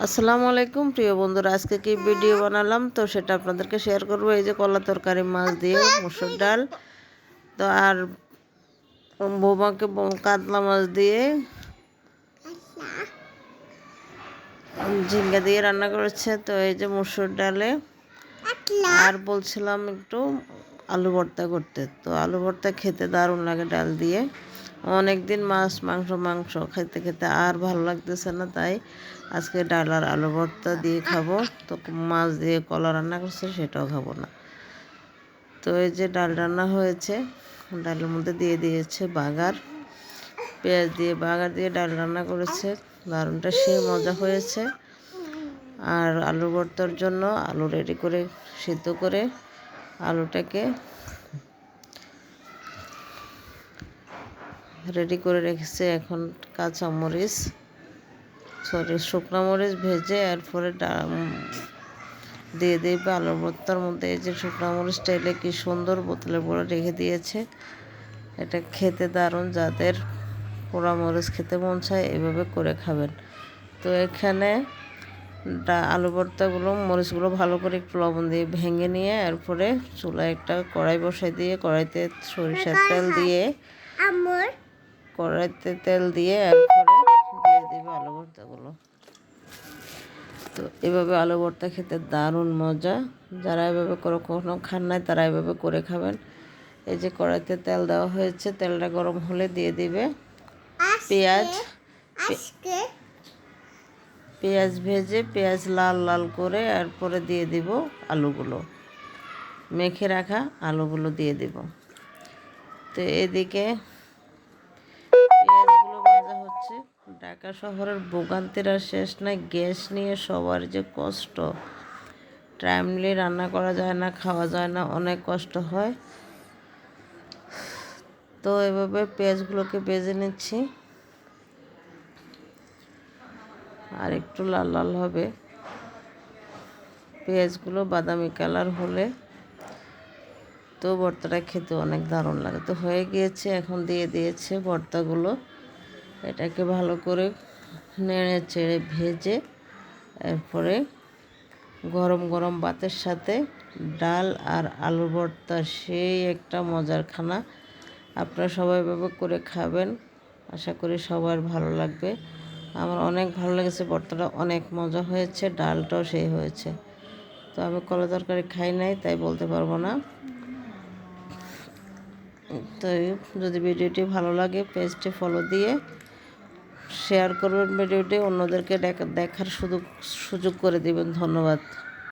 আসসালামু আলাইকুম প্রিয় বন্ধুরা, আজকে কি ভিডিও বানালাম তো সেটা আপনাদেরকে শেয়ার করব। এই যে কলা তরকারি, মাছ দিয়ে মসুর ডাল, তো আর বৌমাকে কাতলা মাছ দিয়ে ঝিঙ্গা দিয়ে রান্না করেছে। তো এই যে মসুর ডালে আর বলছিলাম একটু আলু ভর্তা করতে। তো আলু ভর্তা খেতে দারুণ লাগে ডাল দিয়ে। অনেক দিন মাংস খেতে খেতে আর ভালো লাগতেছে না, তাই আজকে ডাল আর আলু ভর্তা দিয়ে খাবো। তো মাছ দিয়ে কলা রান্না করছে, সেটাও খাবো না। তো এই যে ডাল রান্না হয়েছে, ডালের মধ্যে দিয়ে দিয়েছে বাগার, পেঁয়াজ দিয়ে বাগার দিয়ে ডাল রান্না করেছে। দারুণটা সে মজা হয়েছে। আর আলু ভর্তার জন্য আলু রেডি করে সিদ্ধ করে আলুটাকে রেডি করে রেখেছে। এখন শুকনো মরিচ ভেজে এরপরে দিয়ে দেবে আলুর ভর্তার মধ্যে। এই যে শুকনো মরিচ স্টাইলে কি সুন্দর বোতলে পরে রেখে দিয়েছে। এটা খেতে দারুণ, যাদের পোড়া মরিচ খেতে মন চায় এভাবে করে খাবেন। তো এখানে আলু ভর্তাগুলো মরিচগুলো ভালো করে একটু লবণ দিয়ে ভেঙে নিয়ে এরপরে চুলায় একটা কড়াই বসাই দিয়ে কড়াইতে সরিষার তেল দিয়ে এরপরে দিয়ে দেবে আলু ভর্তাগুলো। তো এভাবে আলু ভর্তা খেতে দারুণ মজা। যারা এভাবে করে কখনো খান নাই তারা এভাবে করে খাবেন। এই যে কড়াইতে তেল দেওয়া হয়েছে, তেলটা গরম হলে দিয়ে দিবে পেঁয়াজ ভেজে পেঁয়াজ লাল লাল করে এরপরে দিয়ে দিব আলুগুলো, মেখে রাখা আলুগুলো দিয়ে দিব। তো এদিকে পেঁয়াজগুলো ভাজা হচ্ছে। ঢাকা শহরের ভোগান্তির আর শেষ নাই। গ্যাস নিয়ে সবার যে কষ্ট, টাইমলি রান্না করা যায় না, খাওয়া যায় না, অনেক কষ্ট হয়। তো এভাবে পেঁয়াজগুলোকে ভেজে নিচ্ছি, আর একটু লাল লাল হবে। পেঁয়াজগুলো বাদামি কালার হলে তো ভর্তাটা খেতে অনেক দারুণ লাগে। তো হয়ে গিয়েছে, এখন দিয়ে দিয়েছে ভর্তাগুলো। এটাকে ভালো করে নেড়ে চেড়ে ভেজে এরপরে গরম গরম ভাতের সাথে ডাল আর আলু ভর্তা সেই একটা মজার খানা। আপনারা সবাই এভাবে করে খাবেন, আশা করি সবার ভালো লাগবে। আমার অনেক ভালো লেগেছে, ভর্তাটা অনেক মজা হয়েছে, ডালটাও সেই হয়েছে। তো আমি কলা তরকারি খাই নাই, তাই বলতে পারবো না। তো যদি ভিডিওটি ভালো লাগে পেজটি ফলো দিয়ে শেয়ার করবেন, ভিডিওটি অন্যদেরকে দেখার সুযোগ করে দিবেন। ধন্যবাদ।